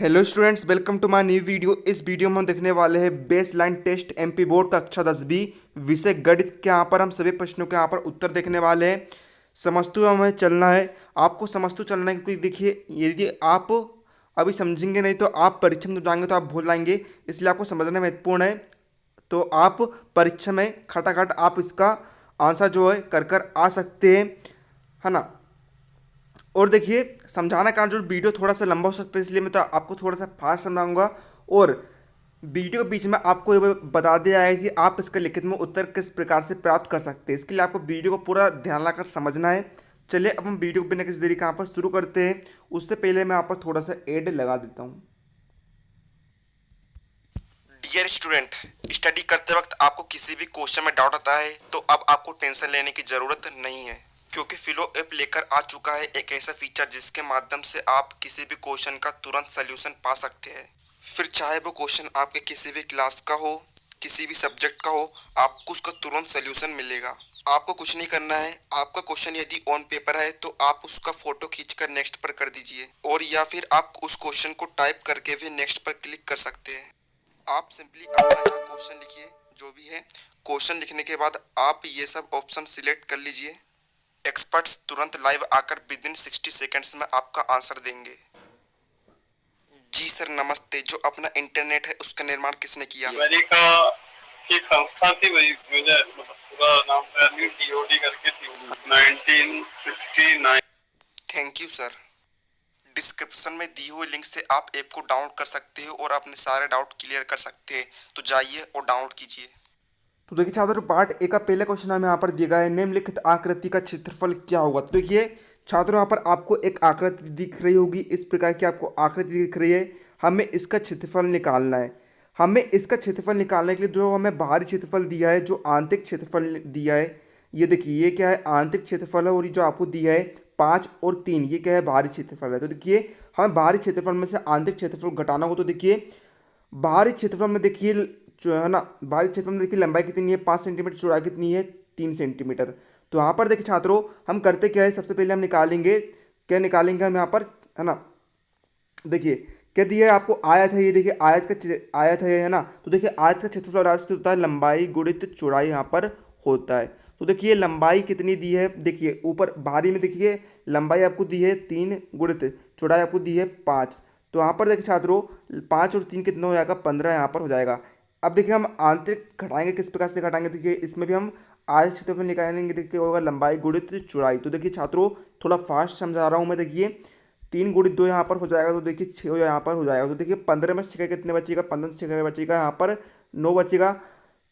Hello students, welcome to my new video. इस video में हम देखने वाले हैं baseline test MP board कक्षा 10 विषय गणित के। यहाँ पर हम सभी प्रश्नों के यहाँ पर उत्तर देखने वाले हैं। समझते हुए हमें चलना है, आपको समझते चलना है, क्योंकि देखिए यदि आप अभी समझेंगे नहीं तो आप परीक्षा में जब जाएंगे तो आप भूल जाएंगे। इसलिए आपको समझना महत्वपूर्ण है। तो आप परीक्षा में खटाखट आप इसका आंसर जो है कर आ सकते हैं, है ना। और देखिए समझाना कारण जो वीडियो थोड़ा सा लंबा हो सकता है, इसलिए मैं तो आपको थोड़ा सा फास्ट समझाऊंगा। और वीडियो के बीच में आपको ये बता दिया जाएगा कि आप इसका लिखित में उत्तर किस प्रकार से प्राप्त कर सकते हैं। इसके लिए आपको वीडियो को पूरा ध्यान लगाकर समझना है। चलिए अब हम वीडियो को बिना किसी देरी के यहाँ पर शुरू करते हैं। उससे पहले मैं यहाँ पर थोड़ा सा एड लगा देता हूँ। डियर स्टूडेंट, स्टडी करते वक्त आपको किसी भी क्वेश्चन में डाउट आता है तो अब आपको टेंशन लेने की ज़रूरत नहीं है, क्योंकि फिलो ऐप लेकर आ चुका है एक ऐसा फीचर जिसके माध्यम से आप किसी भी क्वेश्चन का तुरंत सलूशन पा सकते हैं। फिर चाहे वो क्वेश्चन आपके किसी भी क्लास का हो, किसी भी सब्जेक्ट का हो, आपको उसका तुरंत सलूशन मिलेगा। आपको कुछ नहीं करना है। आपका क्वेश्चन यदि ऑन पेपर है तो आप उसका फोटो खींचकर नेक्स्ट पर कर दीजिए, और या फिर आप उस क्वेश्चन को टाइप करके भी नेक्स्ट पर क्लिक कर सकते हैं। आप सिंपली अपना यहाँ क्वेश्चन लिखिए, जो भी है। क्वेश्चन लिखने के बाद आप ये सब ऑप्शन सिलेक्ट कर लीजिए। एक्सपर्ट्स तुरंत लाइव आकर विद इन 60 सेकेंड्स में आपका आंसर देंगे। जी सर नमस्ते। जो अपना इंटरनेट है उसका निर्माण किसने किया? अमेरिका की एक संस्था थी, वही मुझे पूरा नाम टीओडी करके थी 1969। Thank you sir. डिस्क्रिप्शन में दी हुई लिंक से आप ऐप को डाउनलोड कर सकते हो और अपने सारे डाउट क्लियर कर सकते हैं। तो जाइए और डाउनलोड कीजिए। तो देखिए छात्रों, पार्ट ए का पहला क्वेश्चन हमें यहाँ पर दिया गया है, निम्नलिखित आकृति का क्षेत्रफल क्या होगा। तो देखिए छात्रों, यहाँ पर आपको एक आकृति दिख रही होगी, इस प्रकार की आपको आकृति दिख रही है। हमें इसका क्षेत्रफल निकालना है। हमें इसका क्षेत्रफल निकालने के लिए जो हमें बाहरी क्षेत्रफल दिया है, जो आंतरिक क्षेत्रफल दिया है, ये देखिए ये क्या है, आंतरिक क्षेत्रफल है। और ये जो आपको दिया है 5 और 3, ये क्या है, बाहरी क्षेत्रफल है। तो देखिए हमें बाहरी क्षेत्रफल में से आंतरिक क्षेत्रफल घटाना होगा। तो देखिए बाहरी क्षेत्रफल में देखिए जो है ना, बाहरी क्षेत्रफल में देखिए लंबाई कितनी है 5 सेंटीमीटर, चौड़ाई कितनी है 3 सेंटीमीटर। तो यहाँ पर देखिए छात्रों, हम करते क्या है, सबसे पहले हम निकालेंगे, क्या निकालेंगे हम यहाँ पर, है ना। देखिए क्या दिया है आपको, आयत है। ये देखिए आयत का आयत है ना। तो देखिए आयत का क्षेत्रफल होता है लंबाई गुणित चौड़ाई यहाँ पर होता है। तो देखिए लंबाई कितनी दी है, देखिए ऊपर बाहरी में देखिए लंबाई आपको दी है 3 गुणित चौड़ाई आपको दी है 5। तो यहाँ पर देखिए छात्रों 5 और 3 कितना हो जाएगा, 15 यहाँ पर हो जाएगा। अब देखिए हम आंतरिक घटाएंगे, किस प्रकार से घटाएंगे, देखिए इसमें भी हम आयत क्षेत्रफल निकालेंगे। देखिए होगा लंबाई गुणित चौड़ाई। तो देखिए छात्रों थोड़ा फास्ट समझा रहा हूँ मैं। देखिए 3 गुणित 2 यहाँ पर हो जाएगा, तो देखिए 6 यहाँ पर हो जाएगा। तो देखिए 15 में 6 कितने बचेगा, 15 से 6 बचेगा यहाँ पर 9 बचेगा।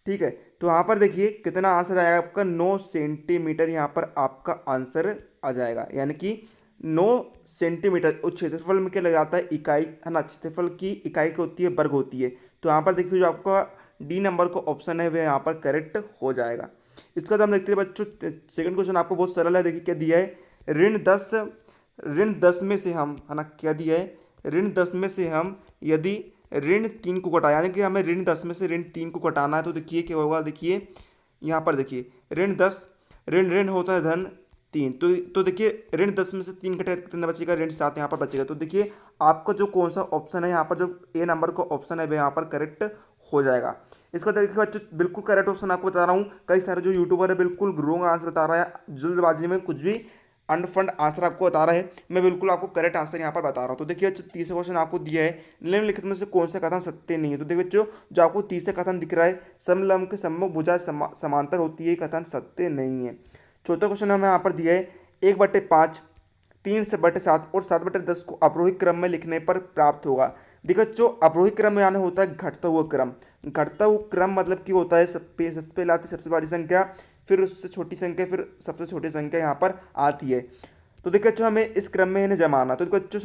ठीक है, तो यहाँ पर देखिए कितना आंसर आएगा आपका, 9 सेंटीमीटर यहाँ पर आपका आंसर आ जाएगा। यानी कि 9 सेंटीमीटर। उस क्षेत्रफल में क्या लग जाता है, इकाई, है ना। क्षेत्रफल की इकाई क्या होती है, वर्ग होती है। तो यहाँ पर देखिए जो आपका डी नंबर का ऑप्शन है वह यहाँ पर करेक्ट हो जाएगा। इसका तो हम देखते हैं बच्चों, सेकंड क्वेश्चन आपको बहुत सरल है। देखिए क्या दिया है, ऋण 10 में से हम, है ना, क्या दिया है, ऋण 10 में से हम यदि ऋण 3 को घटाए, यानी कि हमें ऋण 10 में से ऋण 3 को घटाना है। तो देखिए क्या होगा, देखिए यहाँ पर देखिए ऋण 10, ऋण ऋण होता है धन 3। तो देखिए ऋण 10 में से 3 घटाए कितना बचेगा, ऋण 7 यहाँ पर बचेगा। तो देखिए आपका जो कौन सा ऑप्शन है यहाँ पर, जो ए नंबर का ऑप्शन है वह यहाँ पर करेक्ट हो जाएगा। इसका देखिए बच्चों बिल्कुल करेक्ट ऑप्शन आपको बता रहा हूँ। कई सारे जो यूट्यूबर है बिल्कुल रॉन्ग आंसर बता रहा है, जल्दबाजी में कुछ भी अनफंड आंसर आपको बता रहा है। मैं बिल्कुल आपको करेक्ट आंसर यहाँ पर बता रहा हूँ। तो देखिए बच्चों तीसरा क्वेश्चन आपको दिया है, निम्नलिखित में से कौन सा कथन सत्य नहीं है। तो देखिए बच्चों जो आपको तीसरा कथन दिख रहा है, समलंब के सम्मुख भुजा समांतर होती है, कथन सत्य नहीं है। चौथा क्वेश्चन हमें यहाँ पर दिया है, 1/5, 3/7 और 7/10 को अवरोही क्रम में लिखने पर प्राप्त होगा। देखो जो अवरोही क्रम यानी होता है घटता हुआ क्रम। घटता हुआ क्रम मतलब कि होता है सबसे पहले आती है सबसे बड़ी संख्या, फिर उससे छोटी संख्या, फिर सबसे छोटी संख्या यहाँ पर आती है। तो देखो बच्चों हमें इस क्रम में इन्हें जमाना। तो देखो बच्चों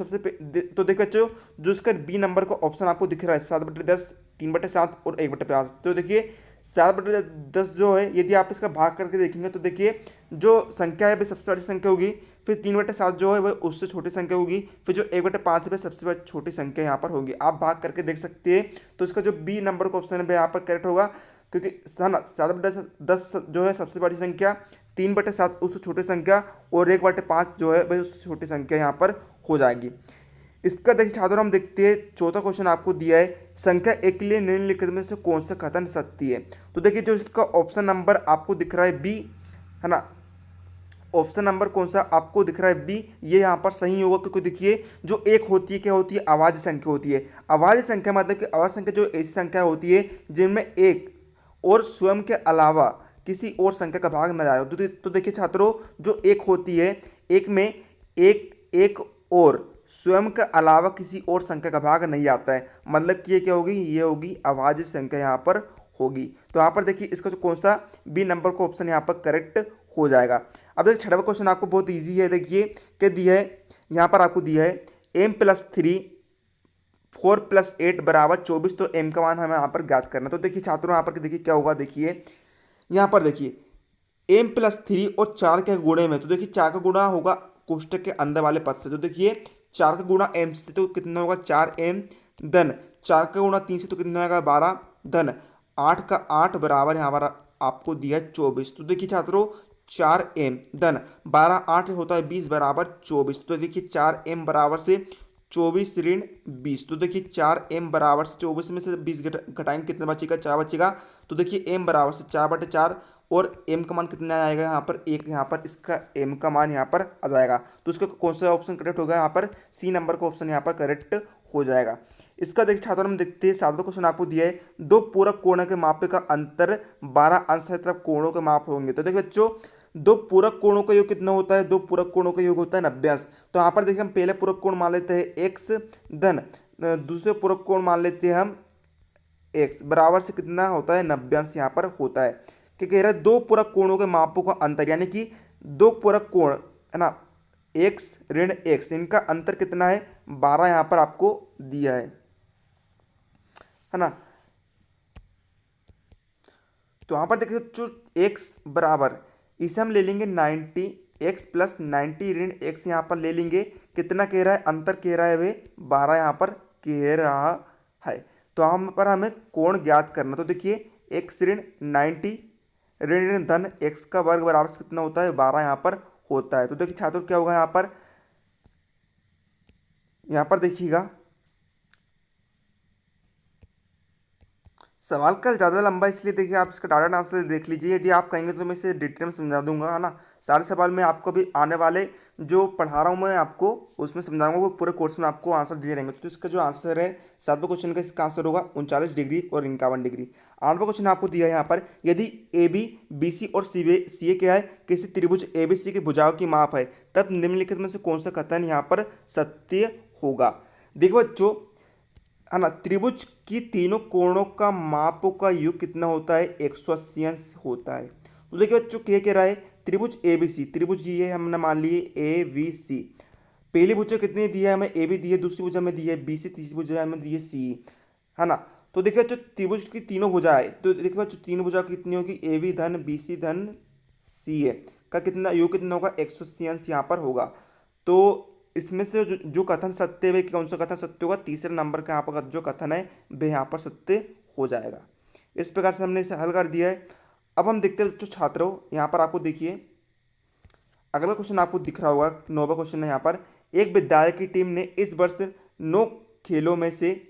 तो देखो बच्चों जो इसका बी नंबर का ऑप्शन आपको दिख रहा है 7/10, 3/7 और 1/5। तो देखिए 7/10 जो है, यदि आप इसका भाग करके देखेंगे तो देखिए जो संख्या है वह सबसे बड़ी संख्या होगी, फिर 3/7 जो है वह उससे छोटी संख्या होगी, फिर जो 1/5 है सबसे बड़ी छोटी संख्या यहाँ पर होगी। आप भाग करके देख सकते हैं। तो इसका जो बी नंबर का ऑप्शन है वह यहाँ पर करेक्ट होगा, क्योंकि ना 7/10 जो है सबसे बड़ी संख्या, 3/7 उससे छोटी संख्या, और 1/5 जो है वह उससे छोटी संख्या यहाँ पर हो जाएगी। इसका देखिए छात्रों हम देखते हैं चौथा क्वेश्चन आपको दिया है, संख्या एक के लिए निम्नलिखित में से कौन सा कथन सत्य है। तो देखिए जो इसका ऑप्शन नंबर आपको दिख रहा है बी, है ना, ऑप्शन नंबर कौन सा आपको दिख रहा है बी, ये यहाँ पर सही होगा क्योंकि देखिए जो एक होती है क्या होती है, अभाज्य संख्या होती है। अभाज्य संख्या मतलब कि अभाज्य संख्या जो ऐसी संख्या होती है जिनमें एक और स्वयं के अलावा किसी और संख्या का भाग न जाए। तो देखिए छात्रों जो एक होती है, एक में एक एक और स्वयं के अलावा किसी और संख्या का भाग नहीं आता है, मतलब कि ये क्या होगी, ये होगी अभाज्य संख्या यहाँ पर होगी। तो यहाँ पर देखिए इसका जो कौन सा बी नंबर का ऑप्शन यहाँ पर करेक्ट हो जाएगा। अब देखिए छठवां क्वेश्चन आपको बहुत इजी है, देखिए क्या दिया है, यहाँ पर आपको दिया है m+3 4+8 बराबर 24, तो m का मान हमें यहाँ पर ज्ञात करना। तो देखिए छात्रों यहाँ पर देखिए क्या होगा, देखिए यहाँ पर देखिए m+3 और 4 के गुणे में, तो देखिए 4 का गुणा होगा कोष्टक के अंदर वाले पद से। तो देखिए 4 का गुणा m से तो कितना होगा 4m, धन 4 का गुणा 3 से तो कितना होगा 12, धन 8 का 8 बराबर यहाँ पर आपको दिया 24। तो देखिए छात्रों 4m धन 12 8 होता है 20 बराबर 24। तो देखिए 4m बराबर से 24 ऋण 20। तो देखिए 4m बराबर से 24 में से 20 घटाएंगे कितना बचेगा, 4 बचेगा। तो देखिए m बराबर से 4/4 और m का मान कितना आएगा यहाँ पर 1, यहाँ पर इसका m का मान यहाँ पर आ जाएगा। तो इसका कौन सा ऑप्शन करेक्ट होगा, यहाँ पर सी नंबर का ऑप्शन यहाँ पर करेक्ट हो जाएगा। इसका देखिए छात्रों हम देखते हैं 7वां क्वेश्चन आपको दिया है, दो पूरक कोणों के मापे का अंतर 12 अंश है तब कोणों के माप होंगे। तो देखिए बच्चों दो पूरक कोणों का योग कितना होता है, दो पूरक कोणों का योग होता है 90 अंश। तो यहाँ पर देखिए हम पहले पूरक कोण मान लेते हैं x, धन दूसरे पूरक कोण मान लेते हैं हम x बराबर से कितना होता है 90 अंश यहाँ पर होता है। क्या कह रहा है, दो पूरक कोणों के मापों का अंतर, यानी कि दो पूरक कोण है ना x ऋण x, इनका अंतर कितना है 12 यहाँ पर आपको दिया है ना। तो यहाँ पर देखिए जो x बराबर, इसे हम ले लेंगे 90, x प्लस 90 ऋण x यहाँ पर ले लेंगे, कितना कह रहा है अंतर कह रहा है वे 12 यहाँ पर कह रहा है। तो हम पर हमें कोण ज्ञात करना। तो देखिए x ऋण 90 ऋण ऋण धन x का वर्ग बराबर से कितना होता है 12 यहाँ पर होता है। तो देखिए छात्रों क्या होगा यहाँ पर देखिएगा सवाल का ज़्यादा लंबा इसलिए देखिए आप इसका डाटा आंसर देख लीजिए, यदि आप कहेंगे तो मैं इसे डिटेल में समझा दूंगा, है ना। सारे सवाल में आपको भी आने वाले जो पढ़ा रहा हूँ मैं आपको उसमें समझाऊंगा, वो पूरे कोर्स में आपको आंसर दिए रहेंगे। तो इसका जो आंसर है 7वें क्वेश्चन का, इसका आंसर होगा 39 डिग्री और 51 डिग्री। 8वां क्वेश्चन आपको दिया है यहाँ पर, यदि ए बी बी सी और सी ए क्या है, किसी त्रिभुज ए बी सी की भुजाओं की माप है, तब निम्नलिखित में से कौन सा कथन यहाँ पर सत्य होगा। देखो बच्चों है ना, त्रिभुज की तीनों कोणों का मापों का योग कितना होता है 180 अंश होता है। तो देखिए बच्चों क्या कह रहा है, त्रिभुज ए बी सी, त्रिभुज ये हमने मान लिए ए बी सी, पहली भुजा कितनी दी है हमें ए बी दी है, दूसरी भुजा में दी है बी सी, तीसरी भुजा हमें दी है सी, है ना। तो देखिए बच्चों त्रिभुज की तीनों भुजा है, तो देखिए बच्चों तीनों भुजा कितनी होगी, ए बी धन बी सी धन सी ए का कितना योग कितना होगा 180 अंश यहाँ पर होगा। तो इसमें से जो कथन सत्य है कौन सा कथन सत्य होगा, तीसरे नंबर का यहाँ पर जो कथन है वह यहाँ पर सत्य हो जाएगा। इस प्रकार से हमने इसे हल कर दिया है। अब हम देखते हैं जो छात्रों यहाँ पर आपको देखिए अगला क्वेश्चन आपको दिख रहा होगा, 9वां क्वेश्चन है यहाँ पर, एक विद्यालय की टीम ने इस वर्ष 9 खेलों में से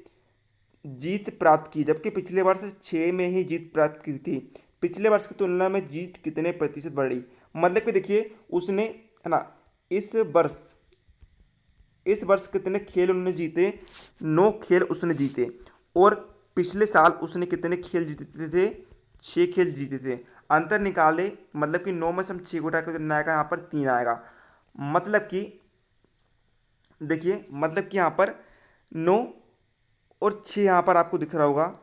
जीत प्राप्त की, जबकि पिछले वर्ष 6 में ही जीत प्राप्त की थी। पिछले वर्ष की तुलना में जीत कितने प्रतिशत बढ़ी, मतलब कि देखिए उसने है ना इस वर्ष कितने खेल उन्होंने जीते, 9 खेल उसने जीते, और पिछले साल उसने कितने खेल जीते थे, 6 खेल जीते थे। अंतर निकाले, मतलब कि 9 में से हम 6 घटा कर कितना आएगा यहाँ पर 3 आएगा, मतलब कि देखिए मतलब कि यहाँ पर 9 और 6 यहाँ पर आपको दिख रहा होगा।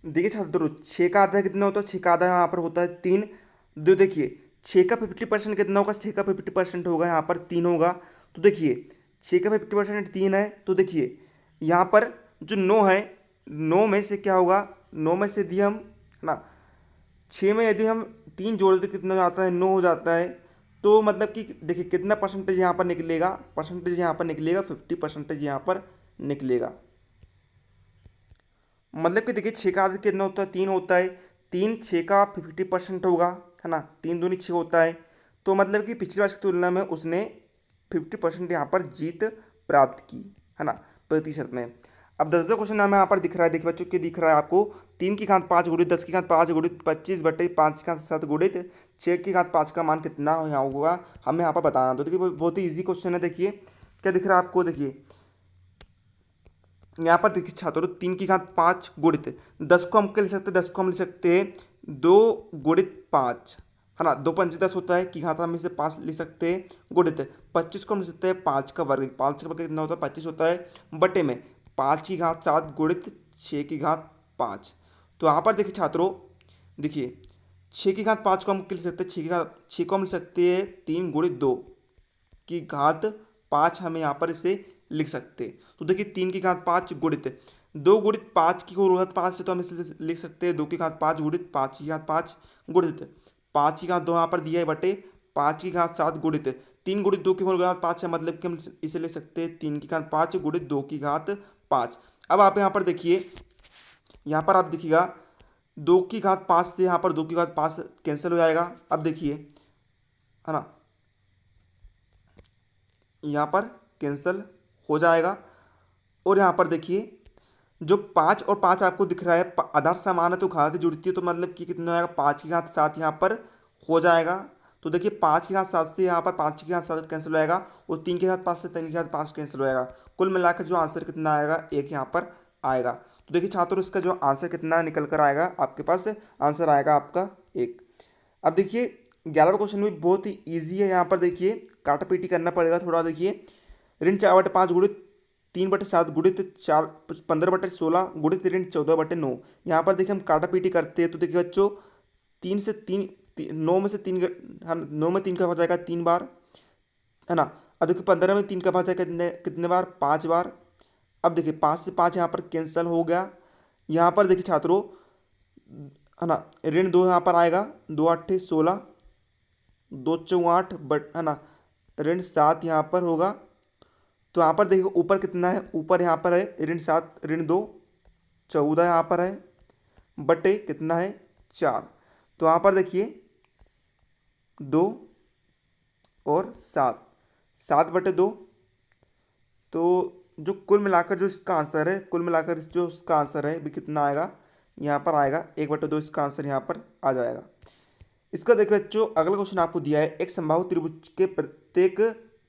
देखिए छात्रों 6 का आधा कितना होता है, 6 का आधा यहाँ पर होता है 3। जो देखिए 6 का 50% कितना होगा, 6 का 50% होगा यहाँ पर 3 होगा। तो देखिए 6 का 50% 3 है। तो देखिए यहाँ पर जो 9 है, 9 में से क्या होगा, 9 में से यदि हम है ना 6 में यदि हम 3 जोड़ देते कितना हो जाता है 9 हो जाता है। तो मतलब कि देखिए कितना परसेंटेज यहाँ पर निकलेगा, परसेंटेज यहाँ पर निकलेगा 50% यहाँ पर निकलेगा। मतलब कि देखिए 6 का आधा कितना होता है 3 होता है, 3 6 का 50% होगा, है ना, 3 दूनी 6 होता है। तो मतलब कि पिछले वर्ष की तुलना में उसने 50% यहाँ पर जीत प्राप्त की, है ना, प्रतिशत में। अब 10वां क्वेश्चन हमें यहाँ पर दिख रहा है, देखिए बच्चों के दिख रहा है आपको 3 की घात 5 गुणित 10 की घात 5 गुणित 25/5 की घात 7 गुणित 6 की घात 5 का मान कितना यहाँ होगा, हमें यहाँ पर बताना। तो देखिए बहुत ही ईजी क्वेश्चन है। देखिए क्या दिख रहा है आपको, देखिए यहाँ पर देखिए छात्रों 3 की घात 5 गुणित 10 को हम क्या लिख सकते हैं, 10 को हम लिख सकते हैं 2 गुणित 5, है ना, 2×5 = 10 होता है, की घात हम इसे 5 लिख सकते हैं, गुणित 25 को हम लिख सकते हैं 5 का वर्ग, 5 का वर्ग कितना होता है 25 होता है, बटे में 5 की घात 7 गुणित 6 की घात 5। तो यहाँ पर देखिए छात्रों, देखिए 6 की घात 5 को हम क्या लिख सकते हैं, 6 को हम लिख सकते हैं 3 गुणित 2 की घात 5, हमें यहाँ पर इसे लिख सकते हैं। तो देखिए 3 की घात 5 गुणित 2 गुणित 5 की को घात 5 से, तो हम इसे लिख सकते हैं 2 की घात 5 गुणित 5 की घात 5 गुणित 5 की घात 2 यहाँ पर दिया है, बटे 5 की घात 7 गुणित 3 गुणित 2 की होल घात 5 है, मतलब कि हम इसे लिख सकते हैं 3 की घात 5 गुणित 2 की घात 5। अब आप यहाँ पर देखिए, यहाँ पर आप देखिएगा 2 की घात 5 से यहाँ पर 2 की घात 5 कैंसिल हो जाएगा। अब देखिए, है ना, यहाँ पर कैंसिल हो जाएगा। और यहाँ पर देखिए जो 5 और 5 आपको दिख रहा है आधार समान है तो घात जुड़ती है, तो मतलब कि कितना हो जाएगा 5 की घात 7 यहाँ पर हो जाएगा। तो देखिए 5 की घात 7 से यहाँ पर 5 की घात 7 कैंसिल हो जाएगा, और 3 की घात 5 से 3 की घात 5 कैंसिल हो जाएगा। कुल मिलाकर जो आंसर कितना आएगा, 1 यहाँ पर आएगा। तो देखिए छात्रों इसका जो आंसर कितना निकल कर आएगा, आपके पास आंसर आएगा आपका 1। अब देखिए 11वां क्वेश्चन भी बहुत ही ईजी है। यहाँ पर देखिए काटा पीटी करना पड़ेगा थोड़ा। देखिए ऋण 4/5 गुणित 3/7 गुणित 15/16 गुणित ऋण 14/9। यहाँ पर देखिए हम काटा पीटी करते हैं, तो देखिए बच्चों 9 में से 3, हाँ 9 में 3 का भाग जाएगा 3 बार, है ना। अब देखिए 15 में 3 का भाग जाएगा कितने कितने बार, 5 बार। अब देखिए 5 से 5 यहाँ पर कैंसल हो गया। यहाँ पर देखिए छात्रों, है ना, ऋण 2 यहाँ पर आएगा, 2×8 = 16, 2×4 = 8, बट है ना, ऋण 7 यहाँ पर होगा। तो यहाँ पर देखिए ऊपर कितना है, ऊपर यहाँ पर है ऋण 7 ऋण 2 14 यहाँ पर है, बटे कितना है 4। तो यहाँ पर देखिए 2 और 7/2। तो जो कुल मिलाकर जो इसका आंसर है, कुल मिलाकर जो इसका आंसर है भी कितना आएगा, यहाँ पर आएगा 1/2। इसका आंसर यहाँ पर आ जाएगा। इसका देखिए बच्चों अगला क्वेश्चन आपको दिया है, एक समबाहु त्रिभुज के प्रत्येक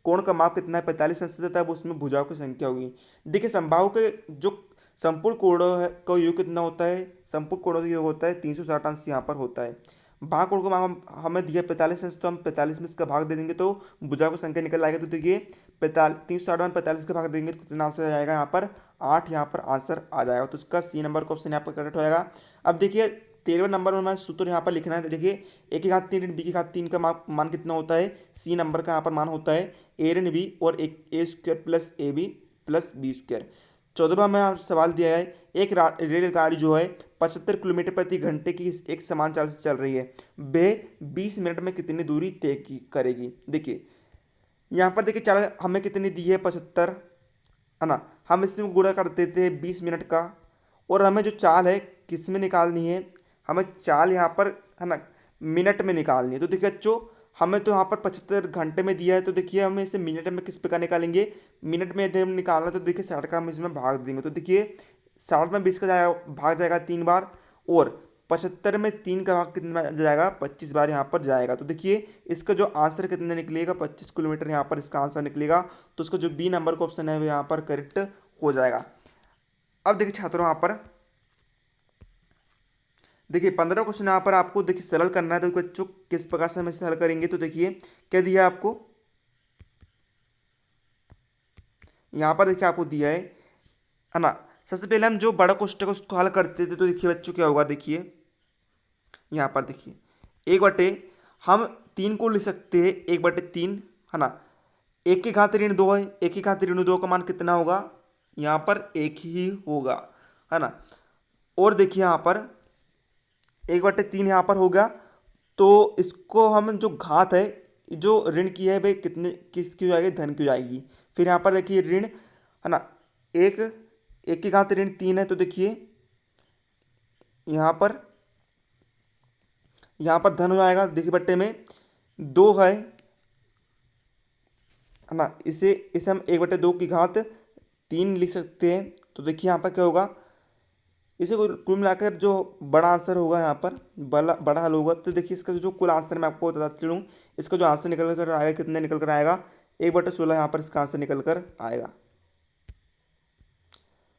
कोण का माप कितना है, 45 अंश है, वो उसमें भुजाओं की संख्या होगी। देखिए समबाहु के जो संपूर्ण कोणों है का योग कितना होता है, संपूर्ण कोणों का योग होता है 360 अंश यहाँ पर होता है। भाग कोण का माप हमें दिया 45 अंश, तो हम 45 में इसका भाग दे देंगे तो भुजाओं की संख्या निकल आएगी। तो देखिए 360 में 45 का भाग देंगे तो कितना आंसर आ जाएगा, यहाँ पर 8 यहाँ पर आंसर आ जाएगा। तो इसका C नंबर का ऑप्शन यहाँ पर करेक्ट हो जाएगा। अब देखिए 13वें नंबर में हमें सूत्र यहाँ पर लिखना है। देखिए A की घात 3 ऋण B की घात 3 का मान कितना होता है, C नंबर का यहाँ पर मान होता है A ऋण B और A² + AB + B²। 14वां में सवाल दिया है, एक रेलगाड़ी जो है 75 किलोमीटर प्रति घंटे की एक समान चाल से चल रही है, वह 20 मिनट में कितनी दूरी तय करेगी। देखिए यहाँ पर देखिए चाल हमें कितनी दी है 75, है ना, हम इसमें गुणा कर देते हैं 20 मिनट का, और हमें जो चाल है किस में निकालनी है, हमें चाल यहाँ पर, है ना, मिनट में निकालनी है। तो देखिए बच्चों हमें तो यहाँ पर 75 घंटे में दिया है, तो देखिए हमें इसे मिनट में किस प्रकार निकालेंगे, मिनट में यदि हम निकालना तो देखिए 60 का हम इसमें भाग देंगे। तो देखिए 60 में 20 का भाग जाएगा 3 बार, और 75 में 3 का भाग कितना जाएगा, 25 बार यहाँ पर जाएगा। तो देखिए इसका जो आंसर कितना निकलेगा, 25 किलोमीटर यहाँ पर इसका आंसर निकलेगा। तो इसका जो B नंबर का ऑप्शन है वो यहाँ पर करेक्ट हो जाएगा। अब देखिए छात्रों यहाँ पर देखिए 15वां क्वेश्चन यहाँ पर आपको देखिए सरल करना है। तो बच्चों किस प्रकार से हम इसे हल करेंगे, तो देखिए क्या दिया है आपको, यहाँ पर देखिए आपको दिया है ना। सबसे पहले हम जो बड़ा क्वेश्चन है उसको हल करते थे, तो देखिए बच्चों क्या होगा, देखिए यहाँ पर देखिए 1/, हम 3 को लिख सकते हैं 1/3, है ना। 1 की घात ऋण 2 है, 1 की घात ऋण 2 का मान कितना होगा, यहाँ पर 1 ही होगा, है ना। और देखिए यहाँ पर 1/3 यहाँ पर हो गया, तो इसको हम जो घात है जो ऋण की है भाई कितने किसकी हो जाएगी, धन की हो जाएगी। फिर यहाँ पर देखिए ऋण, है ना, 1 की घात ऋण 3 है, तो देखिए यहाँ पर धन हो जाएगा। देखिए बट्टे में 2 है, है ना। इसे हम 1/2 लिख सकते हैं। तो देखिए यहाँ पर क्या होगा, इसे कुल मिलाकर जो बड़ा आंसर होगा यहाँ पर, बड़ा हल होगा। तो देखिए इसका जो कुल आंसर मैं आपको बताता चलूँ, इसका जो आंसर निकल कर आएगा, कितने निकल कर आएगा, 1/16 यहाँ पर इसका आंसर निकल कर आएगा।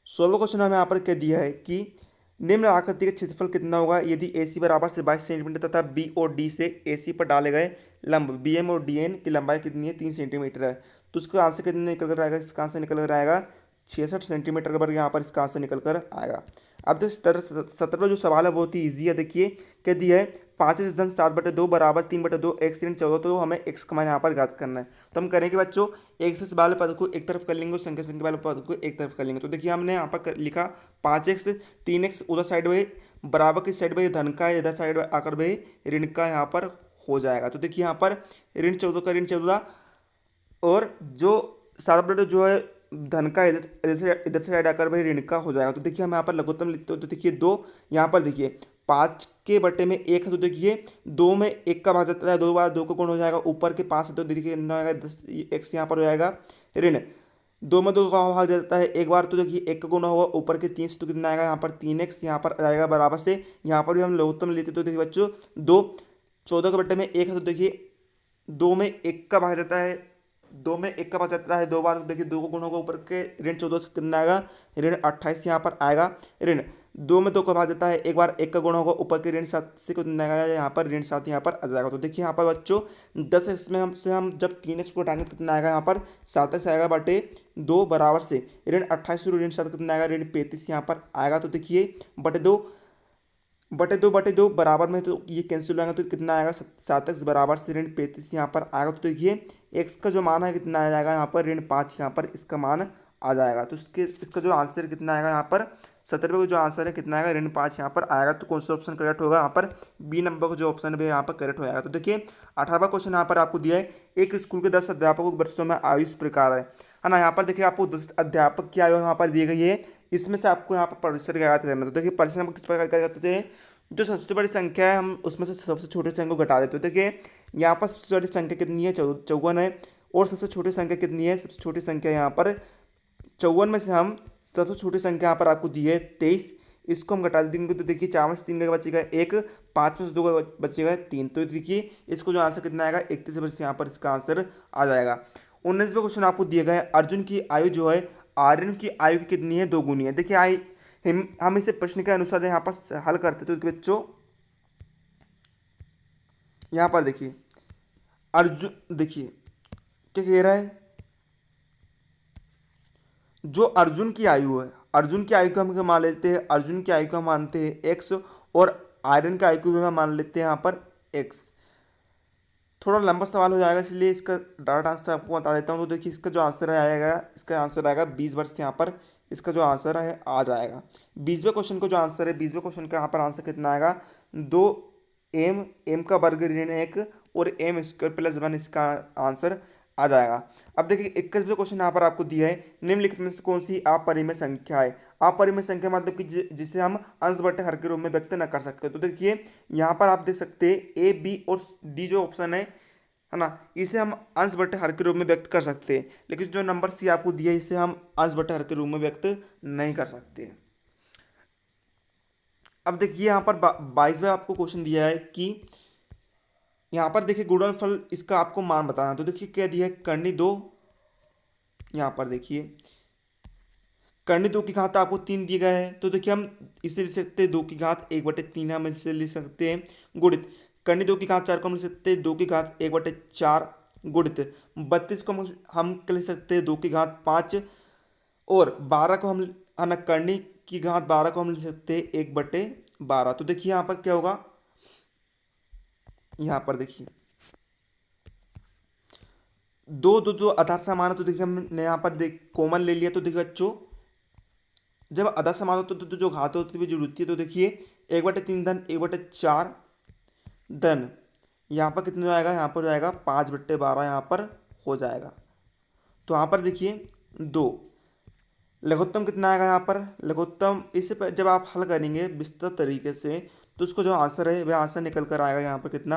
16वां क्वेश्चन हमें यहाँ पर क्या दिया है कि निम्न आकृति का क्षेत्रफल कितना होगा यदि AC बराबर से 22 सेंटीमीटर तथा B और D से AC पर डाले गए लंब BM और DN की लंबाई कितनी है, 3 सेंटीमीटर है। तो इसका आंसर कितने निकल कर आएगा, इसका आंसर निकल कर आएगा 66 सेंटीमीटर के वर्ग यहाँ पर इसका आंसर निकल कर आएगा। अब जो 17वां जो सवाल है बहुत ही ईजी है। देखिए क्या दिया है, 5/7/2 बराबर 3/2 x ऋण 14। तो हमें x का मान यहाँ पर ज्ञात करना है। तो हम करेंगे बच्चों, x वाले पद को एक तरफ कर लेंगे और संख्या वाले पद को एक तरफ कर लेंगे। तो देखिए हमने यहाँ पर लिखा 5x 3x उधर साइड में बराबर की साइड में धन का, इधर साइड आकर भाई ऋण का यहाँ पर हो जाएगा। तो देखिए यहाँ पर ऋण 14 का ऋण 14 और जो 7/2 जो है धन का, इधर से साइड आकर भाई ऋण का हो जाएगा। तो देखिए हम यहाँ पर लघुत्तम लिखते हो। तो देखिए 2 यहाँ पर देखिए 5/1 है। तो देखिए 2 में 1 का भाग जाता है, 2 बार 2 का गुण हो जाएगा, ऊपर के 5 है तो देखिए कितना हो जाएगा 10 x यहाँ पर हो जाएगा ऋण। 2 में 2 का भाग जाता है एक बार, तो देखिए 1 का गुण होगा ऊपर के 3 से, तो कितना आएगा यहाँ पर 3x यहाँ पर आ जाएगा बराबर से। यहाँ पर भी हम लघुत्तम लेते तो देखिए बच्चों 2 14/1 है। तो देखिए 2 में 1 का भाग जाता है, 2 में 1 का भाग जाता है 2 बार, तो देखिए 2 को गुण होगा ऊपर के ऋण 14 से, कितना आएगा ऋण 28 यहाँ पर आएगा ऋण। 2 में 2 का भाग जाता है एक बार, 1 का गुण होगा ऊपर के ऋण 7 से, कितना आएगा यहाँ पर ऋण 7 यहाँ पर आ जाएगा। तो देखिए यहाँ पर बच्चों 10x में हम जब 3x को हटाएंगे तो कितना आएगा यहाँ पर 7x आएगा बटे 2 बराबर से ऋण 28 से ऋण 7 कितना आएगा ऋण 35 यहाँ पर आएगा। तो देखिए बटे दो बराबर में तो ये कैंसिल हो जाएगा, तो कितना आएगा 7x बराबर से ऋण 35 यहाँ पर आएगा। तो देखिए x का जो मान है कितना आ जाएगा यहाँ पर ऋण 5 यहाँ पर इसका मान आ जाएगा। तो इसका जो आंसर कितना आएगा यहाँ पर 17वें का जो आंसर है कितना आएगा ऋण 5 यहाँ पर आएगा। तो कौन सा ऑप्शन करेक्ट होगा यहाँ पर, बी नंबर का जो ऑप्शन है यहाँ पर करेक्ट हो जाएगा। तो देखिए 18वां क्वेश्चन यहाँ पर आपको दिया है, एक स्कूल के 10 अध्यापकों के वर्षों में आयु इस प्रकार है ना। यहाँ पर देखिए आपको 10 अध्यापक की आयु यहाँ पर दी गई है, इसमें से आपको यहाँ पर परिसर ज्ञात करना। तो देखिए परिसर हम किस प्रकार क्या करते थे, जो सबसे बड़ी संख्या है हम उसमें से सबसे छोटी संख्या को घटा देते हैं। देखिए यहाँ पर सबसे बड़ी संख्या कितनी है 54 है, और सबसे छोटी संख्या कितनी है, सबसे छोटी संख्या यहाँ पर 54 में से हम सबसे छोटी संख्या यहाँ पर आपको दी है 23, इसको हम घटा देंगे। तो देखिए 4 में से 3 का बचेगा 1, 5 में से 2 का बचेगा 3। तो देखिए इसको जो आंसर कितना आएगा 31 बजे से यहाँ पर इसका आंसर आ जाएगा। 19वें क्वेश्चन आपको दिया गया है, अर्जुन की आयु जो है आर्यन की आयु की कितनी है, 2 गुनी है। देखिए हम इसे प्रश्न के अनुसार यहाँ पर हल करते तो बच्चों यहाँ पर देखिए अर्जुन, देखिए क्या कह रहा है, जो अर्जुन की आयु है, अर्जुन की आयु को हम क्या मान लेते हैं, अर्जुन की आयु को हम मानते हैं x, और आयरन की आयु को भी हम मान लेते हैं यहाँ पर x। थोड़ा लंबा सवाल हो जाएगा इसलिए इसका डायरेक्ट आंसर आपको बता देता हूँ। तो देखिए इसका जो आंसर आएगा, इसका आंसर आएगा 20 वर्ष यहाँ पर इसका जो आंसर है आ जाएगा। 20वें क्वेश्चन का जो आंसर है, 20वें क्वेश्चन का यहाँ पर आंसर कितना आएगा, 2m का वर्ग ऋण 1 और m² + 1 इसका आंसर आ जाएगा। अब देखिए 21वें क्वेश्चन यहाँ पर आपको दिया है, निम्नलिखित में से कौन सी अपरिमेय संख्या है। अपरिमेय संख्या मतलब कि जिसे हम अंश बटे हर के रूप में व्यक्त न कर सकते। तो देखिए यहाँ पर आप देख सकते हैं ए बी और डी जो ऑप्शन है ना, इसे हम अंश बटे हर के रूप में व्यक्त कर सकते हैं, लेकिन जो नंबर सी आपको दिया है इसे हम अंश बटे हर के रूप में व्यक्त नहीं कर सकते। अब देखिए यहाँ पर 22वें आपको क्वेश्चन दिया है कि यहाँ पर देखिए गुणनफल इसका आपको मान बताना। तो देखिए क्या दिया है, करनी 2, यहाँ पर देखिए करनी 2 की घात आपको 3 दिया गया है। तो देखिए हम इसे लिख सकते हैं 2 की घात 1/3, हम इसे लिख सकते हैं गुणित करनी 2 की घात 4 को हम लिख सकते हैं 2 की घात 1/4 गुणित 32 को हम लिख सकते हैं 2 की घात 5, और 12 को हम है ना करनी की घात 12 को हम लिख सकते हैं 1/12। तो देखिए यहाँ पर क्या होगा, यहाँ पर देखिए 2 आधार समान है। तो देखिए हमने यहाँ पर कॉमन ले लिया। तो देखिए बच्चों जब आधा समान होता है तो जो घात होती है जो होती है, तो देखिए 1/3 धन 1/4 धन यहाँ पर कितना आएगा, यहाँ पर जाएगा 5/12 यहाँ पर हो जाएगा। तो यहाँ पर देखिए 2 लघुत्तम कितना आएगा, यहाँ पर लघुत्तम इसे जब आप हल करेंगे विस्तृत तरीके से तो उसको जो आंसर है वह आंसर निकल कर आएगा यहाँ पर कितना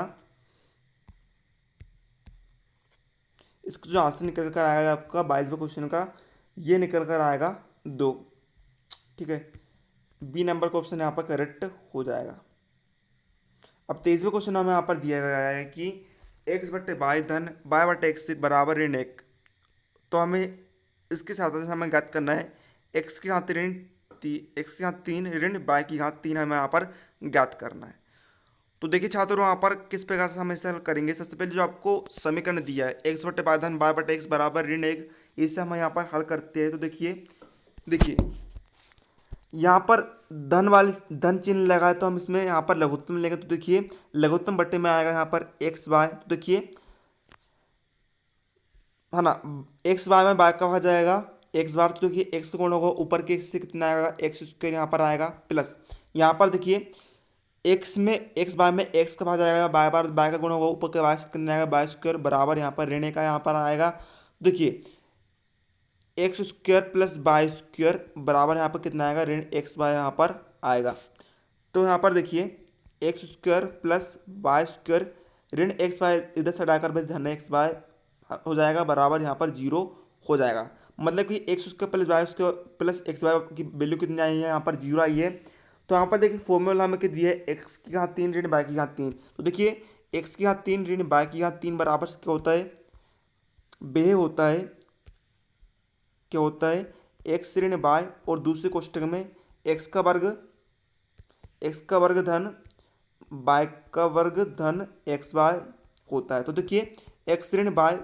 इसका जो आंसर निकल कर आएगा आपका 22वें क्वेश्चन का, ये निकल कर आएगा 2। ठीक है, बी नंबर का ऑप्शन यहाँ पर करेक्ट हो जाएगा। अब 23वें क्वेश्चन हमें यहाँ पर दिया गया है कि एक्स बटे बाई धन बाय बटे एक्स बराबर ऋण 1। तो हमें इसके साथ साथ हमें ज्ञात करना है एक्स की घात ऋण एक्स की घात 3 ऋण बाय की घात 3 हमें यहाँ पर ज्ञात करना है। तो देखिए छात्रों, यहाँ पर किस प्रकार से हम इसे हल करेंगे। सबसे पहले जो आपको समीकरण दिया है एक्स बटे बाय धन बाय बटे एक्स बराबर ऋण 1, इसे हम यहाँ पर हल करते हैं। तो देखिए देखिए यहाँ पर धन वाली धन चिन्ह लगाए तो हम इसमें यहाँ पर लघुत्तम लेंगे। तो देखिए लघुत्तम बटे में आएगा यहाँ पर एक्स बाय। तो देखिए है ना, एक्स बाय में बाय का आ जाएगा एक्स बार। तो देखिए एक्स गुण होगा ऊपर के x से कितना आएगा एक्स स्क्वायर यहाँ पर आएगा, प्लस यहाँ पर देखिए एक्स में एक्स बाय में एक्स का भाग जाएगा, बाय बार बाय का गुण होगा ऊपर के बाय से कितना आएगा बाय स्क्वायर बराबर यहाँ पर ऋण का यहाँ पर आएगा। देखिए x square plus y square बराबर यहाँ पर कितना आएगा ऋण एक्स बाय यहाँ पर आएगा। तो यहाँ पर देखिए x square plus y square ऋण एक्स बाय इधर से हटाकर भाई धन एक्स बाय हो जाएगा बराबर यहाँ पर 0 हो जाएगा। मतलब कि x square plus y square plus x y की वैल्यू कितनी आई है यहाँ पर 0 आई है। तो यहाँ पर देखिए फॉर्मूला हमें क्या दिया है एक्स की घात 3 ऋण बाय की घात 3। तो देखिए एक्स की घात 3 ऋण बाय की घात 3 बराबर क्या होता है, बे होता है क्या होता है एक्स ऋण बाय और दूसरे कोष्टक में एक्स का वर्ग धन बाय का वर्ग धन एक्स बाय होता है। तो देखिए एक्स ऋण बाय,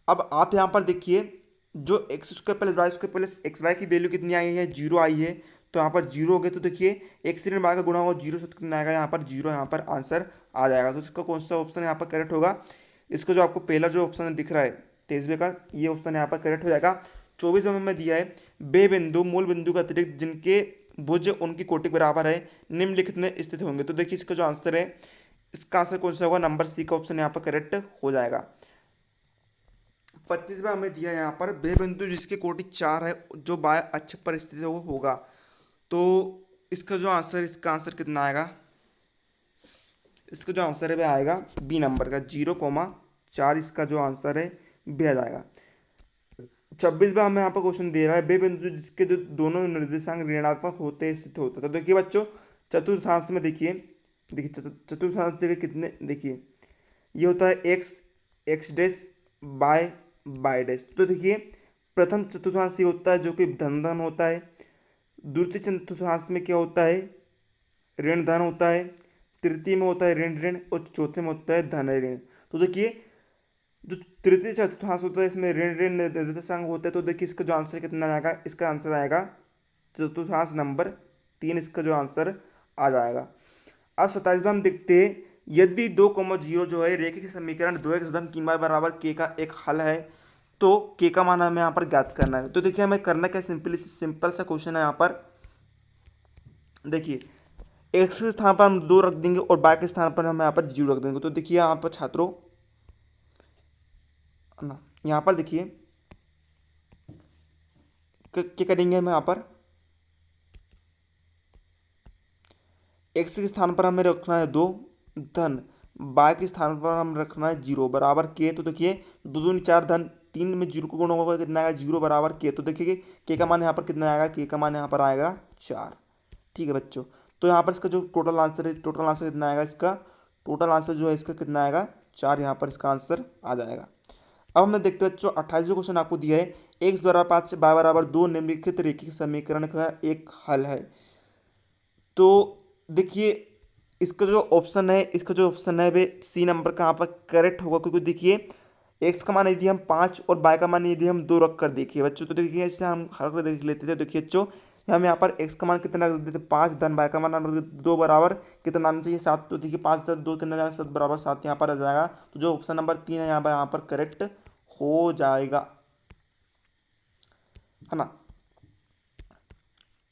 अब आप यहाँ पर देखिए जो x square plus y square plus x y की वैल्यू कितनी आई है 0 आई है। तो यहाँ पर 0 हो गए। तो देखिए एक्स ऋण बाय का गुणा होगा 0 से कितना आएगा यहाँ पर 0, यहाँ पर आंसर आ जाएगा। तो इसका कौन सा ऑप्शन यहाँ पर करेक्ट होगा, इसका जो आपको पहला जो ऑप्शन दिख रहा है 23वें का, ये ऑप्शन यहाँ पर करेक्ट हो जाएगा। 24वें में दिया है बे बिंदु मूल बिंदु का अतिरिक्त जिनके भुज उनकी कोटि बराबर है निम्नलिखित में स्थित होंगे। तो देखिए इसका जो आंसर है, इसका आंसर कौन सा होगा, नंबर सी का ऑप्शन यहाँ पर करेक्ट हो जाएगा। 25वां हमें दिया है यहाँ पर बे बिंदु जिसकी कोटि 4 है जो बाय अक्ष पर स्थित है वो होगा। तो इसका जो आंसर, इसका आंसर कितना आएगा, इसका जो आंसर है वह आएगा बी नंबर का 0,4, इसका जो आंसर है वह आ जाएगा। 26वां हमें यहाँ पर क्वेश्चन दे रहा है बे बिंदु जिसके जो दोनों निर्देशांक ऋणात्मक होते स्थित होता है। तो देखिए बच्चों चतुर्थांश में देखिए चतुर्थांश देखिए कितने, देखिए ये होता है x dash by by dash. तो देखिए प्रथम चतुर्थांश ये होता है जो कि धन धन होता है, द्वितीय चतुर्थांश में क्या होता है ऋण धन होता है, तृतीय में होता है ऋण ऋण और चौथे में होता है धन ऋण। तो देखिए जो तृतीय चतुर्थांश होता है इसमें ऋण ऋण निर्देशांक होता है। तो देखिए इसका जो आंसर कितना आएगा, इसका आंसर आएगा चतुर्थांश नंबर 3, इसका जो आंसर आ जाएगा। अब 27वां हम देखते हैं यदि 2,0 जो है रेखीय समीकरण 2x धन 3y बराबर के का एक हल है तो के का मान हमें यहाँ पर ज्ञात करना है। तो देखिए हमें करना क्या, सिंपल सा क्वेश्चन है यहाँ पर। देखिए एक्स के स्थान पर हम 2 रख देंगे और बाय के स्थान पर हम यहाँ पर 0 रख देंगे। तो देखिए यहाँ पर छात्रों ना, यहाँ पर देखिए क्या करेंगे हम यहाँ पर एक्स के स्थान पर हमें रखना है 2 धन बाय के स्थान पर हम रखना है 0 बराबर के। तो देखिए 2 दूनी 4 धन 3 में 0 को गुणा होगा कितना आएगा 0 बराबर के। तो देखिए के का मान यहाँ पर कितना आएगा, के का मान यहाँ पर आएगा 4। ठीक है बच्चों, तो यहाँ पर इसका जो टोटल आंसर है, टोटल आंसर कितना आएगा, इसका टोटल आंसर जो है इसका कितना आएगा 4, यहाँ पर इसका आंसर आ जाएगा। अब हमें देखते हैं बच्चों 28वें क्वेश्चन आपको दिया है एक्स बराबर 5 से बाय बराबर 2 निम्नलिखित रेखीय समीकरण का एक हल है। तो देखिए इसका जो ऑप्शन है वे सी नंबर का यहाँ पर करेक्ट होगा, क्योंकि देखिए एक्स का मान यदि हम 5 और बाय का मान यदि हम 2 रख कर देखिए बच्चों, तो देखिए इससे हम हल कर देख लेते थे। देखिए बच्चों हम यहाँ पर एक्स का मान कितना रख देते 5 धन बाय का मान हम रख देते 2 बराबर कितना आना चाहिए 7। तो देखिए 5 2 कितना जाएगा 7 बराबर 7 यहाँ पर आ जाएगा। तो जो ऑप्शन नंबर 3 है यहाँ पर करेक्ट हो जाएगा, है ना।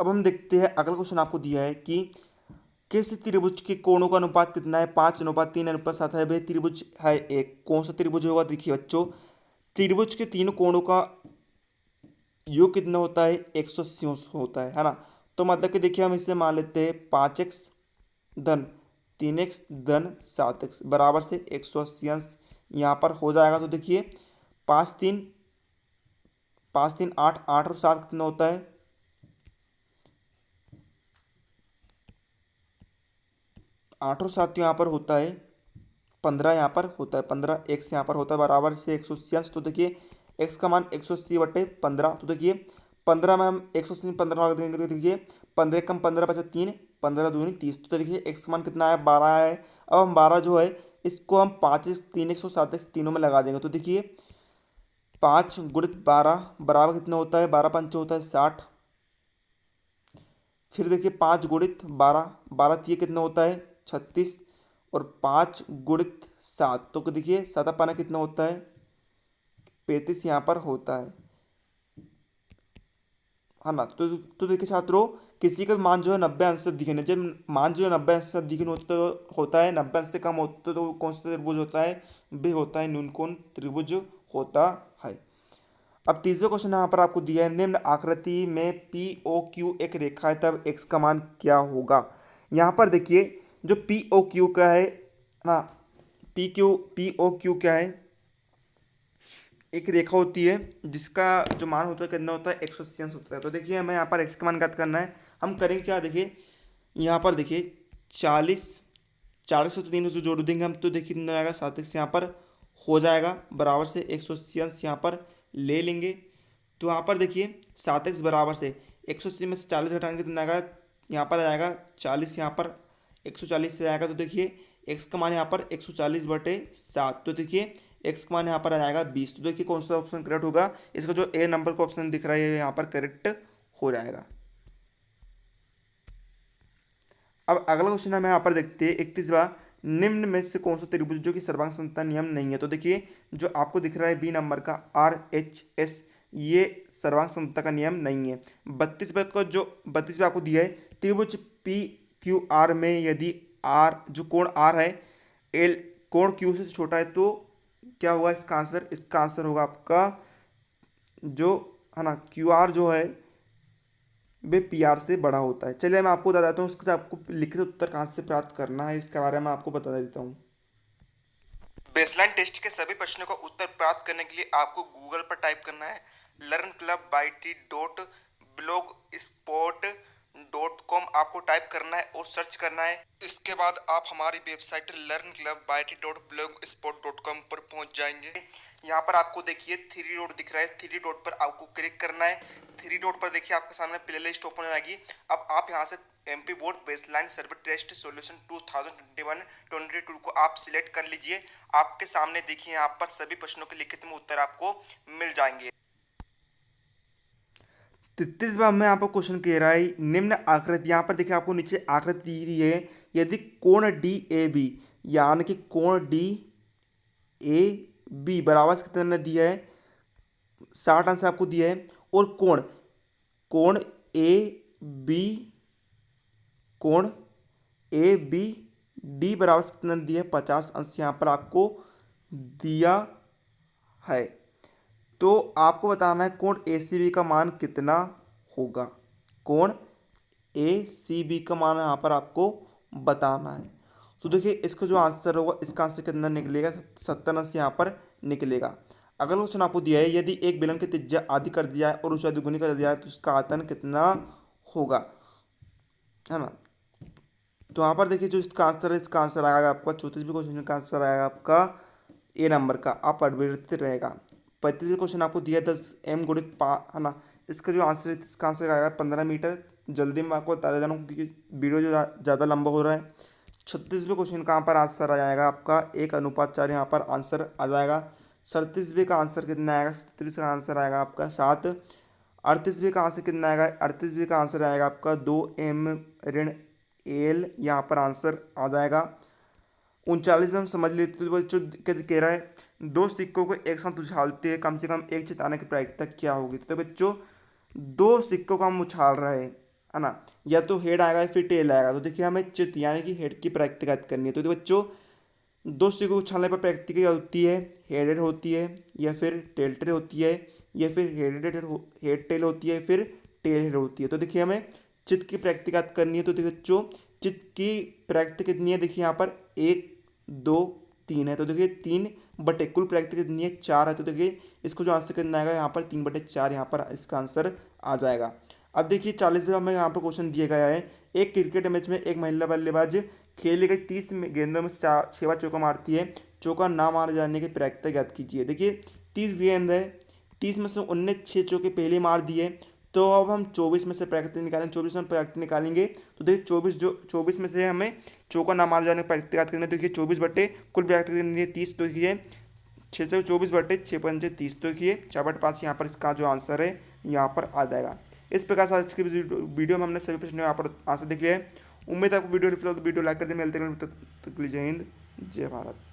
अब हम देखते हैं अगला क्वेश्चन आपको दिया है कि किस त्रिभुज के कोणों का अनुपात कितना है 5:3:7 है। वह त्रिभुज है एक, कौन सा त्रिभुज होगा, देखिए बच्चों त्रिभुज के तीनों कोणों का योग कितना होता है 180 होता है ना। तो मतलब कि देखिए हम इसे मान लेते हैं 5x धन 3x धन 7x बराबर से 180 अंश यहाँ पर हो जाएगा। तो देखिए पाँच तीन आठ, आठ और सात कितना होता है, आठ और सात यहाँ पर होता है 15, यहाँ पर होता है 15, एक्स यहाँ पर होता है बराबर से 180। तो देखिए एक्स का मान 180/15। तो देखिए 15 में हम 180 में 15 लगा देंगे, तो देखिए 15 कम 15 बचा 3, 15 दूनी 30। तो देखिए एक्स का मान कितना आया, 12 आया है। अब हम 12 जो है इसको हम 5 3 107 तीनों में लगा देंगे। तो देखिए 5 × 12 बराबर कितना होता है, 12 पंच होता है 60। फिर देखिए 5 × 12, 12 तीय कितना होता है 36, और 5 × 7, तो देखिए 7 कितना होता है 35 यहाँ पर होता है ना। तो देखिए छात्रों, किसी का भी मान जो है 90 अंश से दिखे, जब मान जो है 90 अंश से दिखे होता है 90 अंश से कम होता तो कौन सा त्रिभुज होता है, वे होता है न्यूनकोण त्रिभुज होता है। अब तीसरा क्वेश्चन यहाँ पर आपको दिया है, निम्न आकृति में पी ओ क्यू एक रेखा है, तब एक्स का मान क्या होगा। यहाँ पर देखिए जो पी ओ क्यू का है ना, पी ओ क्यू क्या है, एक रेखा होती है जिसका जो मान होता है कितना होता है 180 अंश होता है। तो देखिए हमें यहाँ पर एक्स का मान ज्ञात करना है। हम करेंगे क्या, देखिए यहाँ पर देखिए 40, 40 से 3 से जोड़ देंगे हम, तो देखिए कितना आएगा 7x यहाँ पर हो जाएगा बराबर से 180 अंश यहाँ पर ले लेंगे। तो यहाँ पर देखिए 7x बराबर से 180 में से 40 घटाएंगे कितना आएगा, यहाँ पर आएगा 40, यहाँ पर 140 से आएगा। तो देखिए एक्स का मान यहाँ पर 140/7। तो देखिए एक्स का मान यहाँ पर आ जाएगा 20। तो देखिए कौन सा ऑप्शन करेक्ट होगा, इसका जो ए नंबर का ऑप्शन दिख रहा है यहाँ पर करेक्ट हो जाएगा। अब अगला क्वेश्चन हम यहाँ पर देखते हैं 31वां, निम्न में से कौन सा त्रिभुज जो कि सर्वांग समता नियम नहीं है। तो देखिए जो आपको दिख रहा है बी नंबर का RHS, ये सर्वांग समता का नियम नहीं है। 32वां का जो 32वां आपको दिया है, त्रिभुज PQR में यदि R जो कोण R है L कोण Q से छोटा है तो क्या होगा इसका आंसर, इसका आंसर होगा आपका जो है ना QR जो है वे PR से बड़ा होता है। चलिए मैं आपको बता देता हूँ इसके साथ आपको लिखित उत्तर कहाँ से प्राप्त करना है, इसके बारे में आपको बता देता हूँ। बेसलाइन टेस्ट के सभी प्रश्नों का उत्तर प्राप्त करने के लिए आपको गूगल पर टाइप करना है learnclubbyt.blogspot.com आपको टाइप करना है और सर्च करना है। इसके बाद आप हमारी वेबसाइट learnclubbyt.blogspot.com पर पहुंच जाएंगे। यहाँ पर आपको देखिए 3 डॉट दिख रहा है, 3 डॉट पर आपको क्लिक करना है। 3 डॉट पर देखिए आपके सामने प्लेलिस्ट ओपन हो जाएगी। अब आप यहाँ से MP board baseline survey test solution 2021-22 को आप सिलेक्ट कर लीजिए। आपके सामने देखिए यहाँ पर सभी प्रश्नों के लिखित में उत्तर आपको मिल जाएंगे। 33वां में आपको क्वेश्चन कह रहा है, निम्न आकृति, यहाँ पर देखिए आपको नीचे आकृति दी रही है, यदि कोण DAB यानी कि कोण DAB बराबर से कितना दिया है 60 अंश आपको दिया है, और कोण ABD बराबर से कितना दिया है 50 अंश यहाँ पर आपको दिया है। तो आपको बताना है कोण ACB का मान कितना होगा, कोण ACB का मान यहाँ पर आपको बताना है। तो देखिए इसका जो आंसर होगा, इसका आंसर कितना निकलेगा 70 अंश यहाँ पर निकलेगा। अगला क्वेश्चन आपको दिया है, यदि एक बेलन की त्रिज्या आधी कर दिया है और ऊंचाई दुगुनी कर दिया है तो इसका आयतन कितना होगा, है ना। तो यहाँ पर देखिए जो इसका आंसर है, इसका आंसर आएगा आपका 34वें क्वेश्चन का आंसर आएगा आपका ए नंबर का अपरिवर्तित रहेगा। 35वें क्वेश्चन आपको दिया 10m × 5 है ना, इसका जो आंसर है इसका आंसर आएगा 15 मीटर। जल्दी मैं आपको बता देता हूँ क्योंकि वीडियो जो ज़्यादा लंबा हो रहा है। 36वें क्वेश्चन कहाँ पर आंसर आ जाएगा आपका 1:4 यहाँ पर आंसर आ जाएगा। 37वें का आंसर कितना आएगा, 37वें का आंसर आएगा आपका 7। 38वें का आंसर कितना आएगा, 38वें का आंसर आएगा आपका 2m-L यहाँ पर आंसर आ जाएगा। 39 में हम समझ लेते तो बच्चों कह रहा है, दो सिक्कों को एक साथ उछालते हैं कम से कम एक चित आने की प्रायिकता क्या होगी। तो बच्चों दो सिक्कों को हम उछाल रहे हैं, है ना, या तो हेड आएगा या फिर टेल आएगा। तो देखिए हमें चित यानी कि हेड की प्रायिकता ज्ञात करनी है। तो बच्चों दो सिक्कों को उछालने पर प्रायिकता क्या होती है, हेडेड होती है या फिर टेल्टेड होती है या फिर हेड टेल होती है फिर टेल हेड होती है। तो देखिए हमें चित्त की प्रायिकता ज्ञात करनी है। तो देखिए बच्चों चित्त की प्रायिकता कितनी है, देखिए यहाँ पर 1 2 3 है। तो देखिए 3 बटे कुल प्रैक्टिस कितनी है 4 है। तो देखिए इसको जो आंसर कितना आएगा यहाँ पर 3/4 यहाँ पर इसका आंसर आ जाएगा। अब देखिए 40वें हमें यहाँ पर क्वेश्चन दिया गया है, एक क्रिकेट मैच में एक महिला बल्लेबाज खेली गई 30 गेंदों में 6 बार चौका मारती है, चौका ना मारे जाने की प्रायिकता ज्ञात कीजिए। देखिए 30 गेंद है, 30 में से 19 6 चौके पहले मार दिए, तो अब हम 24 में से प्रायिकता निकालेंगे, 24 में प्रायिकता निकालेंगे तो देखिए 24 में से हमें चौका ना मारे जाने की प्रायिकता ज्ञात करना है। तो देखिए 24 बटे कुल प्रायिकता कितनी है 30, तो देखिए 624/6 तो देखिए 4/5 यहाँ पर इसका जो आंसर है यहाँ पर आ जाएगा। इस प्रकार से आज की वीडियो में हमने सभी प्रश्न यहाँ पर आंसर देख लिया है। उम्मीद है आपको वीडियो रिफ्लेक्ट वीडियो लाइक कर दे, मिलते हैं तब तक के लिए जय हिंद जय भारत।